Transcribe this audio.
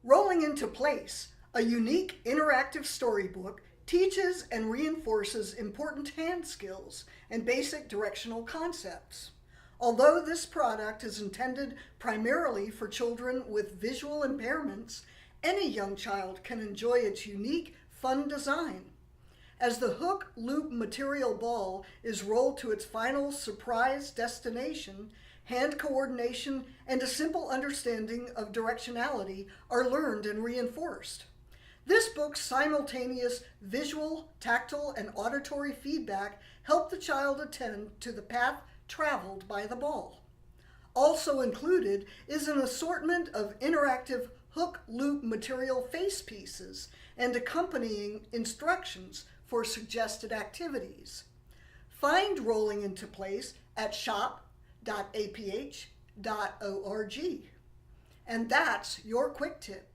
Rolling into Place, a unique interactive storybook, teaches and reinforces important hand skills and basic directional concepts. Although this product is intended primarily for children with visual impairments, any young child can enjoy its unique, fun design. As the hook loop material ball is rolled to its final surprise destination, hand coordination and a simple understanding of directionality are learned and reinforced. This book's simultaneous visual, tactile, and auditory feedback help the child attend to the path traveled by the ball. Also included is an assortment of interactive hook loop material face pieces and accompanying instructions for suggested activities. Find Rolling into Place at shop.aph.org. And that's your quick tip.